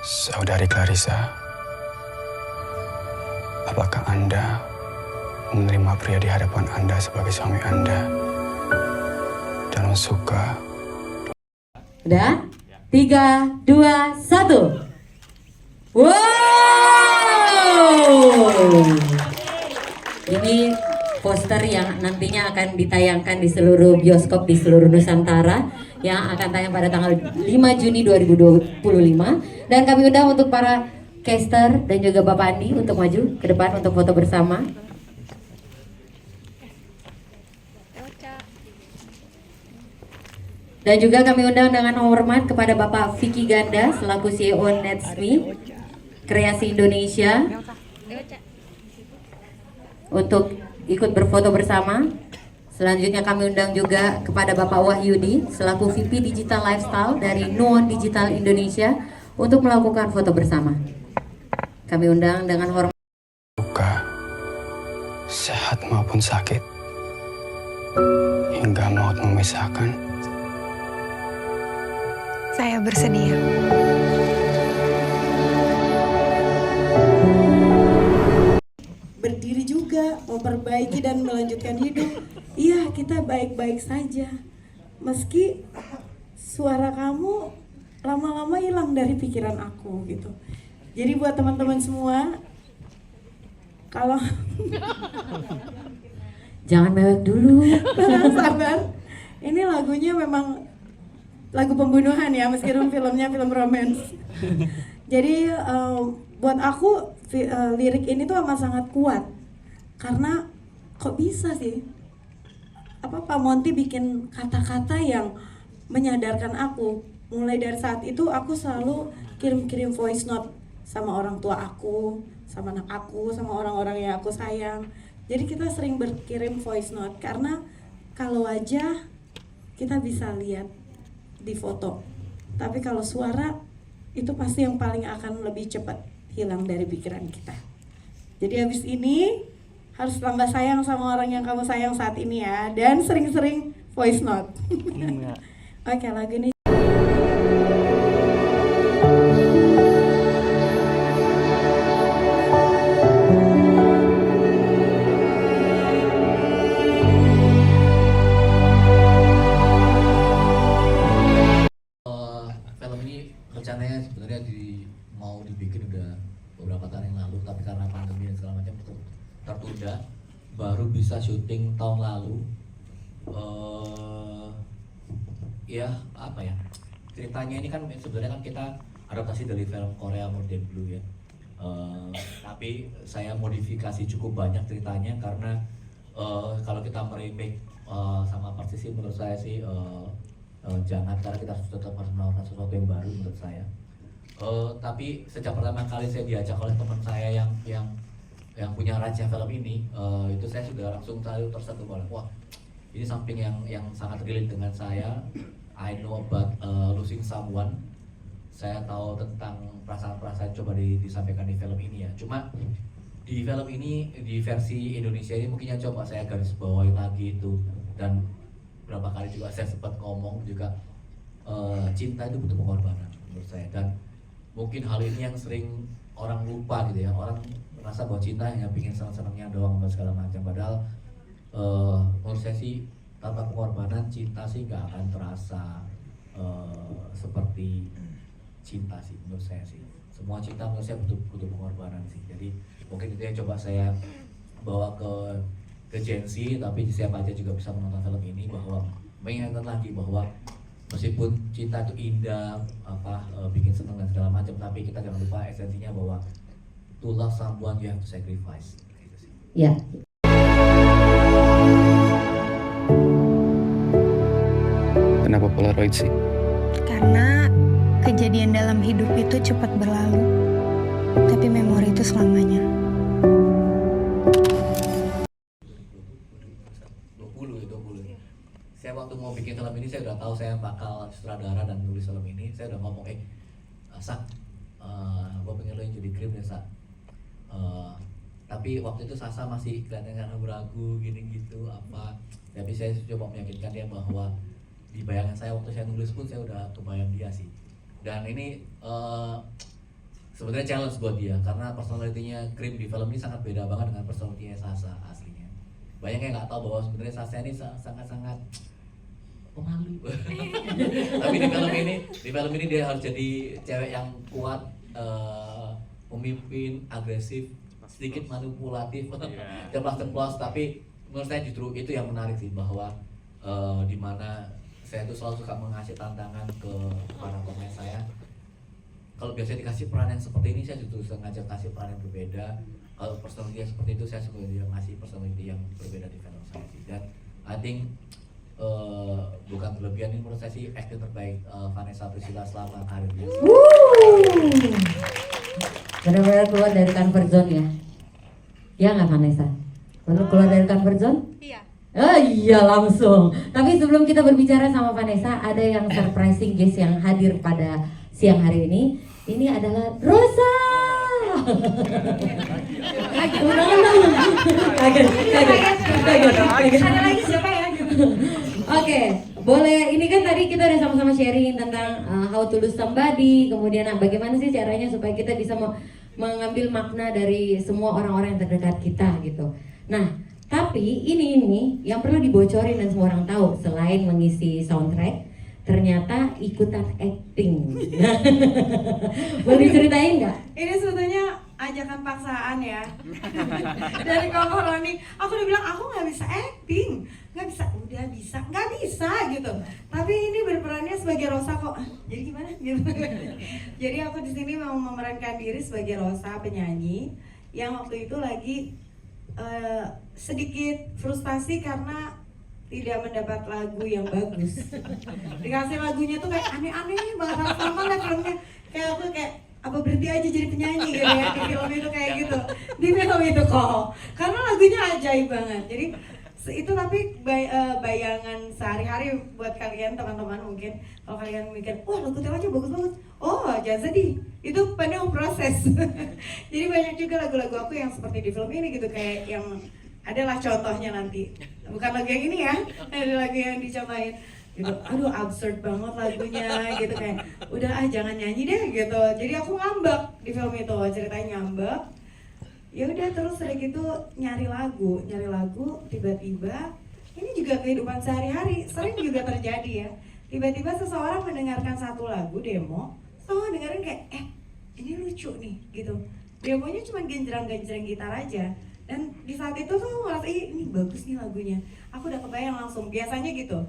Saudari Clarissa, apakah Anda menerima pria di hadapan Anda sebagai suami Anda dan suka? Udah? 3, 2, 1. Wow! Ini poster yang nantinya akan ditayangkan di seluruh bioskop di seluruh Nusantara, yang akan tayang pada tanggal 5 Juni 2025. Dan kami undang untuk para caster dan juga Bapak Andi untuk maju ke depan untuk foto bersama. Dan juga kami undang dengan hormat kepada Bapak Vicky Ganda selaku CEO Netsme Kreasi Indonesia untuk ikut berfoto bersama. Selanjutnya kami undang juga kepada Bapak Wahyudi selaku VP Digital Lifestyle dari Nuon Digital Indonesia untuk melakukan foto bersama. Kami undang dengan hormat. Luka, sehat maupun sakit, hingga maut memisahkan. Saya bersedia. Berdiri juga, memperbaiki dan melanjutkan hidup. Iya, kita baik-baik saja. Meski suara kamu lama-lama hilang dari pikiran aku gitu. Jadi buat teman-teman semua, kalau Jangan mewek dulu. sabar, ini lagunya memang lagu pembunuhan ya, meskipun filmnya film romance. Jadi buat aku lirik ini tuh amat sangat kuat, karena kok bisa sih Pak Monty bikin kata-kata yang menyadarkan aku. Mulai dari saat itu aku selalu kirim-kirim voice note sama orang tua aku, sama anak aku, sama orang-orang yang aku sayang. Jadi kita sering berkirim voice note karena kalau wajah kita bisa lihat di foto, tapi kalau suara itu pasti yang paling akan lebih cepat hilang dari pikiran kita. Jadi habis ini harus tambah sayang sama orang yang kamu sayang saat ini ya, dan sering-sering voice note. Oke, lagu ini film ini rencananya sebenarnya mau dibikin udah beberapa tahun yang lalu, tapi karena pandemi dan segala macam tertunda. Baru bisa syuting tahun lalu. Ya apa ya, ceritanya ini kan sebenarnya kan kita adaptasi dari film Korea Modern Blue ya. Tapi saya modifikasi cukup banyak ceritanya karena kalau kita meremake sama Persisi, menurut saya sih jangan, karena kita tetap harus melakukan sesuatu yang baru menurut saya. Tapi sejak pertama kali saya diajak oleh teman saya yang punya raja film ini, itu saya sudah langsung tersentuh bahwa wah, ini samping yang sangat relate dengan saya. I know about losing someone. Saya tahu tentang perasaan-perasaan coba disampaikan di film ini ya. Cuma di film ini, di versi Indonesia ini mungkin yang coba saya garis bawahi lagi itu, dan berapa kali juga saya sempat ngomong juga, cinta itu butuh pengorbanan menurut saya. Dan mungkin hal ini yang sering orang lupa gitu ya. Orang merasa bahwa cinta hanya pingin senang-senangnya doang dan segala macam. Padahal menurut saya sih tanpa pengorbanan cinta sih nggak akan terasa seperti cinta sih menurut saya sih. Semua cinta menurut saya butuh pengorbanan sih. Jadi mungkin itu yang coba saya bawa ke Gen Z, tapi siapa aja juga bisa menonton film ini, bahwa mengingatkan lagi bahwa meskipun cinta itu indah, bikin senang dan segala macam, tapi kita jangan lupa esensinya bahwa to love someone you have to sacrifice. Gitu sih. Ya. Kenapa Polaroid sih? Karena kejadian dalam hidup itu cepat berlalu, tapi memori itu selamanya. 20. Saya waktu mau bikin film ini, saya udah tahu saya bakal sutradara dan nulis film ini. Saya udah ngomong, Sak, gue pengen lo yang jadi krim ya Sak. Tapi waktu itu Sasa masih kelihatannya ragu-ragu gini gitu apa. Tapi saya coba meyakinkan dia bahwa di bayangan saya waktu saya nulis pun saya udah kebayang dia sih. Dan ini sebenarnya challenge buat dia karena personalitinya Krim di film ini sangat beda banget dengan personalitinya Sasha aslinya. Banyak yang nggak tahu bahwa sebenarnya Sasha ini sangat-sangat pemalu. Tapi di film ini dia harus jadi cewek yang kuat, pemimpin, agresif, sedikit manipulatif, ceplas-ceplos. Tapi menurut saya justru itu yang menarik sih, bahwa dimana saya tuh selalu suka mengasih tantangan ke para pemain saya. Kalau biasanya dikasih peran yang seperti ini, saya justru sengaja kasih peran yang berbeda. Kalau personality seperti itu, saya suka dia ngasih personality yang berbeda di film saya sih. Dan I think bukan kelebihan, ini menurut saya sih acting terbaik Vanessa Priscilla selama karirnya. Benar-benar keluar dari comfort zone ya. Ya nggak Vanessa? Perlu keluar dari comfort zone? Iya. Oh iya langsung. Tapi sebelum kita berbicara sama Vanessa, ada yang surprising guest yang hadir pada siang hari ini. Ini adalah Rosa. Kaget. Ada lagi siapa ya? Oke, boleh. Ini kan tadi kita udah sama-sama sharing tentang how to lose somebody, kemudian bagaimana sih caranya supaya kita bisa mengambil makna dari semua orang-orang yang terdekat kita gitu. Nah, tapi ini yang perlu dibocorin dan semua orang tahu, selain mengisi soundtrack, ternyata ikutan acting. Boleh diceritain nggak? Ini sebetulnya ajakan paksaan ya. Dari Koko Roni, aku udah bilang aku nggak bisa acting, nggak bisa gitu. Tapi ini berperannya sebagai Rosa kok. Jadi gimana? Gitu. Jadi aku di sini mau memerankan diri sebagai Rosa, penyanyi yang waktu itu lagi sedikit frustasi karena tidak mendapat lagu yang bagus. Dikasih lagunya tuh kayak aneh-aneh banget, sama lah filmnya. Kayak aku kayak apa berhenti aja jadi penyanyi gitu ya di film itu kayak gitu. Di film itu kok. Karena lagunya ajaib banget. Jadi itu tapi bayangan sehari-hari buat kalian teman-teman mungkin. Kalau kalian mikir, wah lagu aja bagus-bagus. Oh jangan sedih, itu penuh proses. Jadi banyak juga lagu-lagu aku yang seperti di film ini gitu, kayak yang adalah contohnya nanti, bukan lagu yang ini ya, ada lagu yang dicontohin gitu. Aduh absurd banget lagunya gitu, kayak udah jangan nyanyi deh gitu. Jadi aku ngambek di film itu, ceritanya ngambek. Ya udah terus dari gitu nyari lagu tiba-tiba ini juga kehidupan sehari-hari sering juga terjadi ya. Tiba-tiba seseorang mendengarkan satu lagu demo, so dengerin kayak ini lucu nih gitu. Demonya cuma genjreng-genjreng gitar aja. Dan di saat itu tuh ngerasa ini bagus nih lagunya. Aku udah kebayang langsung, biasanya gitu.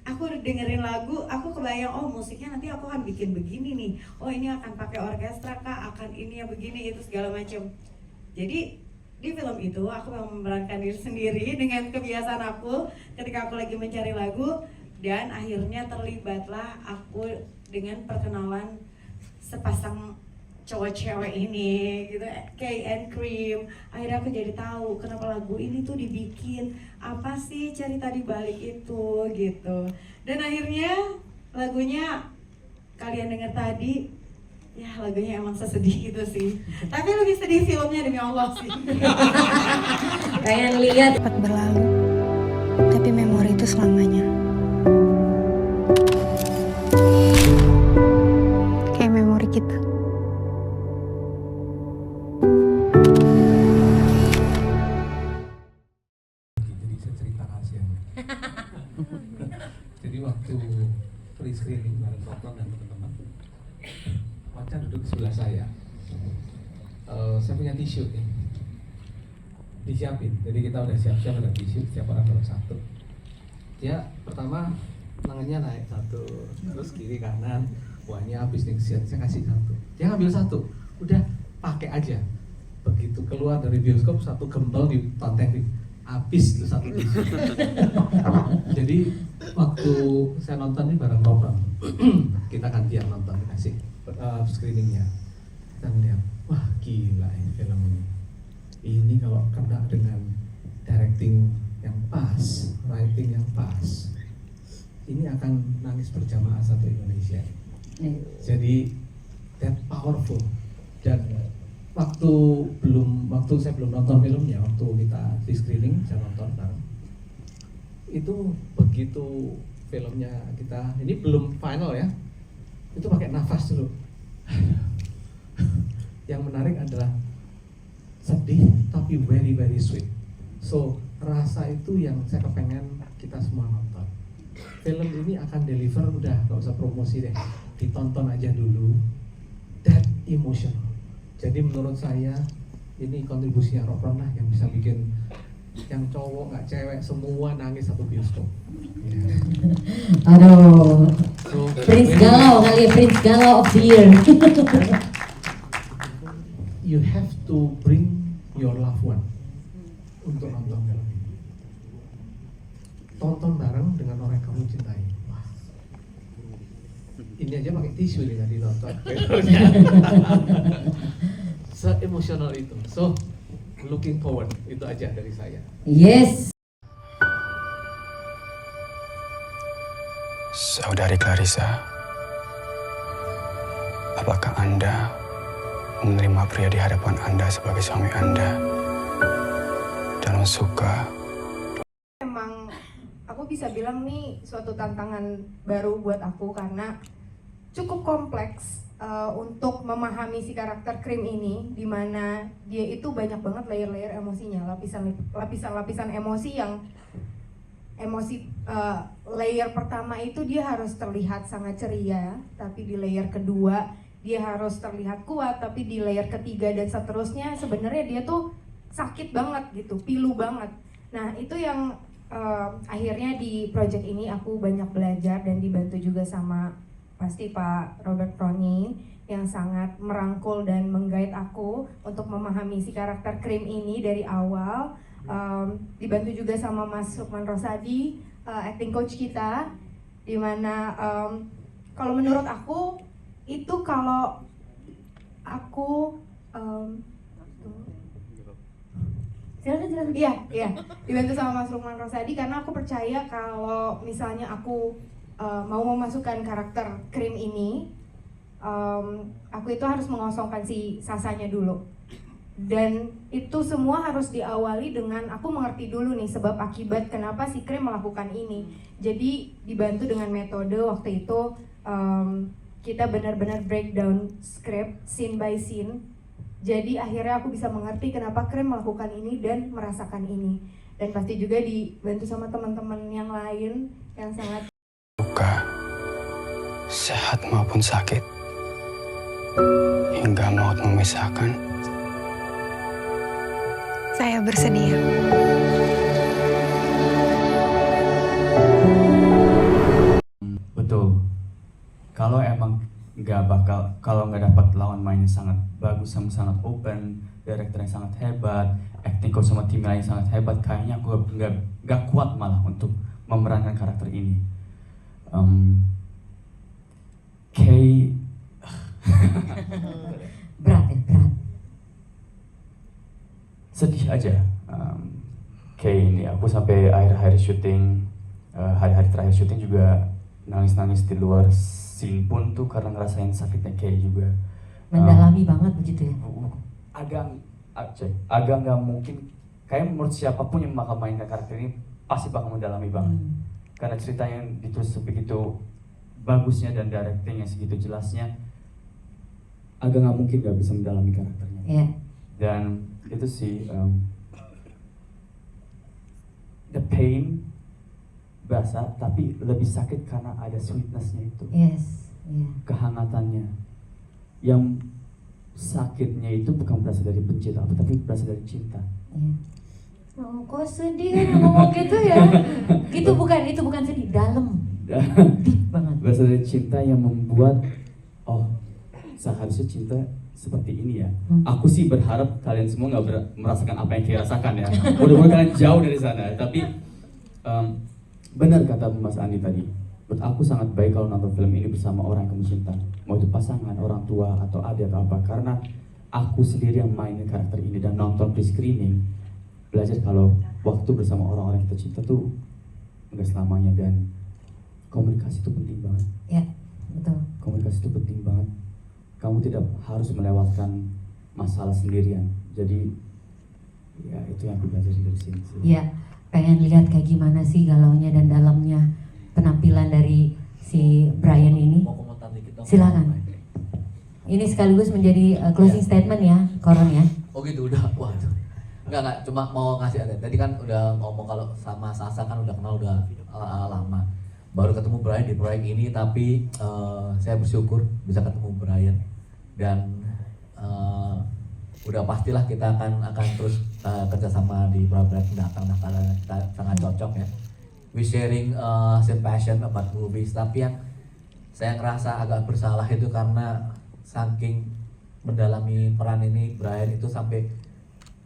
Aku dengerin lagu, aku kebayang musiknya nanti aku akan bikin begini nih. Oh ini akan pakai orkestra kah, akan ini ya begini itu segala macam. Jadi di film itu aku memerankan diri sendiri dengan kebiasaan aku ketika aku lagi mencari lagu, dan akhirnya terlibatlah aku dengan perkenalan sepasang cowok cewek ini gitu, Kay and Cream. Akhirnya aku jadi tahu kenapa lagu ini tuh dibikin, apa sih cerita di balik itu gitu. Dan akhirnya lagunya kalian dengar tadi, ya lagunya emang sesedih itu sih. Tapi lebih sedih filmnya demi Allah sih. Pengen lihat Cepat berlalu, tapi memori itu selamanya. Kayak memori kita. Jadi saya cerita rahasianya. Jadi waktu pre-screening bareng Tonton dan teman-teman, Macan duduk di sebelah saya. Saya punya tisu nih, disiapin. Jadi kita udah siap-siap ada tisu, setiap orang bawa satu. Dia pertama tangannya naik satu, terus kiri kanan. Wah ini habis nih, saya kasih satu. Dia ngambil satu, udah pakai aja. Begitu keluar dari bioskop, satu gempel ditontek, habis itu satu tisu. Jadi waktu saya nonton ini bareng Rob, kita gantian nonton, dikasih screeningnya. Kita melihat, wah gila ini film ini. Ini kalau kena dengan directing yang pas, writing yang pas, ini akan nangis berjamaah satu Indonesia. Jadi that powerful. Dan waktu saya belum nonton filmnya, waktu kita di screening saya nonton bareng. Itu begitu filmnya kita, ini belum final ya, itu pakai nafas dulu. yang menarik adalah sedih tapi very very sweet. So rasa itu yang saya kepengen kita semua nonton. Film ini akan deliver, udah gak usah promosi deh, ditonton aja dulu. That emotional. Jadi menurut saya ini kontribusinya Ropron lah yang bisa bikin yang cowok nggak cewek semua nangis satu bioskop. Aduh, So, Prince Galau kali ya, Prince Galau of the Year. you have to bring your loved one untuk nonton film ini. Tonton bareng dengan orang yang kamu cintai. Wah. Ini aja pakai tisu nih tadi nonton. Se-emosional itu. So, looking forward, itu aja dari saya. Yes. Saudari Clarissa, apakah Anda menerima pria di hadapan Anda sebagai suami Anda dan suka? Emang aku bisa bilang nih suatu tantangan baru buat aku karena cukup kompleks untuk memahami si karakter Krim ini, dimana dia itu banyak banget layer-layer emosinya, lapisan-lapisan emosi yang layer pertama itu dia harus terlihat sangat ceria, tapi di layer kedua dia harus terlihat kuat, tapi di layer ketiga dan seterusnya sebenarnya dia tuh sakit banget gitu, pilu banget. Nah itu yang akhirnya di project ini aku banyak belajar dan dibantu juga sama pasti Pak Robert Prony yang sangat merangkul dan menggait aku untuk memahami si karakter Krim ini dari awal. Dibantu juga sama Mas Lukman Rosadi, acting coach kita, dimana kalau menurut aku itu kalau aku silakan. Iya, dibantu sama Mas Lukman Rosadi karena aku percaya kalau misalnya aku mau memasukkan karakter Krim ini, aku itu harus mengosongkan si Sasanya dulu. Dan itu semua harus diawali dengan aku mengerti dulu nih sebab akibat kenapa si Krim melakukan ini. Jadi dibantu dengan metode waktu itu kita benar-benar breakdown script scene by scene. Jadi akhirnya aku bisa mengerti kenapa Krim melakukan ini dan merasakan ini. Dan pasti juga dibantu sama teman-teman yang lain yang sangat Suka, sehat maupun sakit, hingga maut memisahkan. saya bersedia. Betul. Kalau emang kalau nggak dapat lawan main yang sangat bagus, sama sangat open, director yang sangat hebat, acting coach sama tim lain yang sangat hebat, kayaknya aku nggak kuat malah untuk memerankan karakter ini. Kay Berat ya, berat. sedih aja. Kay ini aku sampai akhir-akhir syuting, hari-hari terakhir syuting juga nangis-nangis di luar scene pun tuh karena ngerasain sakitnya Kay juga. Mendalami banget begitu ya. Agak nggak mungkin. Kayak menurut siapapun yang bakal mainkan karakter ini pasti bakal mendalami banget. Karena ceritanya yang ditulis sebegitu bagusnya dan directing yang segitu jelasnya, agak nggak mungkin nggak bisa mendalami karakternya. Iya. Dan itu sih the pain berasa, tapi lebih sakit karena ada sweetnessnya itu. Yes. Iya. Kehangatannya. Yang sakitnya itu bukan berasal dari benci atau apa, tapi berasal dari cinta. Iya. Oh, kok sedih kan ngomong gitu ya? Itu bukan sedih, dalam. Deep banget. Berasal dari cinta yang membuat, oh seharusnya cinta seperti ini ya. Aku sih berharap kalian semua nggak merasakan apa yang kalian rasakan ya. Mudah-mudahan kalian jauh dari sana. Tapi benar kata Mas Andi tadi. Menurut aku sangat baik kalau nonton film ini bersama orang yang kamu cinta. Mau itu pasangan, orang tua, atau adik atau apa. Karena aku sendiri yang mainin karakter ini dan nonton pre-screening, belajar kalau waktu bersama orang-orang yang kita cinta tuh nggak selamanya, dan komunikasi itu penting banget. Ya, betul. Komunikasi itu penting banget. Kamu tidak harus melewatkan masalah sendirian. Jadi ya itu yang aku belajar dari sini. Iya, pengen lihat kayak gimana sih galaunya dan dalamnya penampilan dari si Brian ini. Mau komentar dikit dong. Silakan. Ini sekaligus menjadi closing statement ya, Koron ya. Oh gitu udah, wah itu. Enggak, cuma mau ngasih ada. Tadi kan udah ngomong kalau sama Sasa kan udah kenal udah lama. Baru ketemu Brian di proyek ini, tapi saya bersyukur bisa ketemu Brian dan udah pastilah kita akan terus kerjasama di proyek mendatang karena kita sangat cocok ya. We sharing same passion about movies, tapi yang saya ngerasa agak bersalah itu karena saking mendalami peran ini Brian itu sampai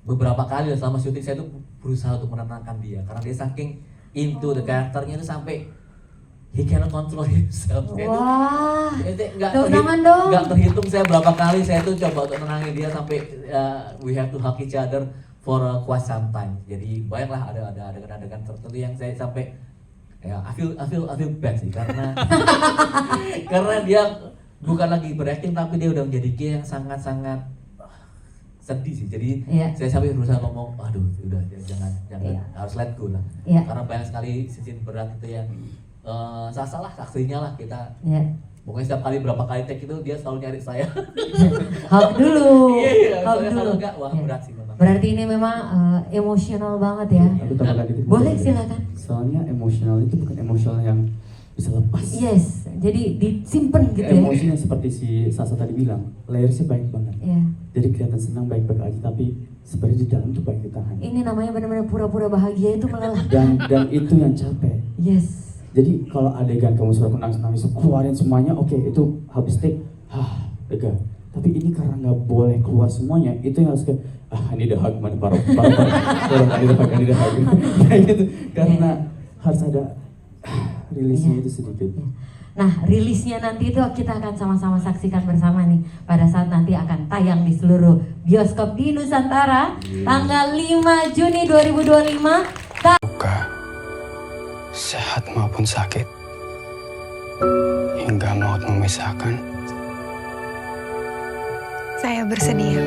beberapa kali selama syuting saya tuh berusaha untuk menenangkan dia karena dia saking into the karakternya itu sampai he cannot control himself. Wah, Nggak tangan dong. nggak terhitung saya berapa kali saya tuh coba untuk nenangin dia sampai we have to hug each other for quite some time. Jadi banyaklah ada adegan-adegan tertentu yang saya sampai ya I feel bad sih karena karena dia bukan lagi berakting tapi dia udah menjadi Kia yang sangat-sangat sedih sih. Jadi saya sampai berusaha ngomong, aduh udah jangan harus let go lah. Karena banyak sekali scene berat itu yang salah saksinya lah kita. Pokoknya setiap kali berapa kali take itu dia selalu nyari saya. Hug dulu. Hug dulu. Kalau enggak wah berat sih memang. Berarti ini memang emosional banget ya. Aku tambahkan dikit. Boleh silakan. Soalnya emosional itu bukan emosional yang bisa lepas. Yes, jadi disimpan gitu ya. Emosinya seperti si Sasa tadi bilang, layersnya baik banget. Jadi kelihatan senang baik-baik aja, tapi sebenarnya di dalam tuh baik ditahan. Ini namanya benar-benar pura-pura bahagia itu melelahkan. Dan itu yang capek. Yes. Jadi kalau adegan kamu suruh nangis-nangis, keluarin semuanya, oke, itu habis take, lega. Tapi ini karena nggak boleh keluar semuanya, itu yang harus kayak, ini udah hug mana parah, ini udah hug, kayak gitu. Karena harus ada rilisnya itu sedikit. Nah, rilisnya nanti itu kita akan sama-sama saksikan bersama nih pada saat nanti akan tayang di seluruh bioskop di Nusantara tanggal 5 Juni 2025. Luka, sehat maupun sakit, hingga maut memisahkan. Saya bersedia.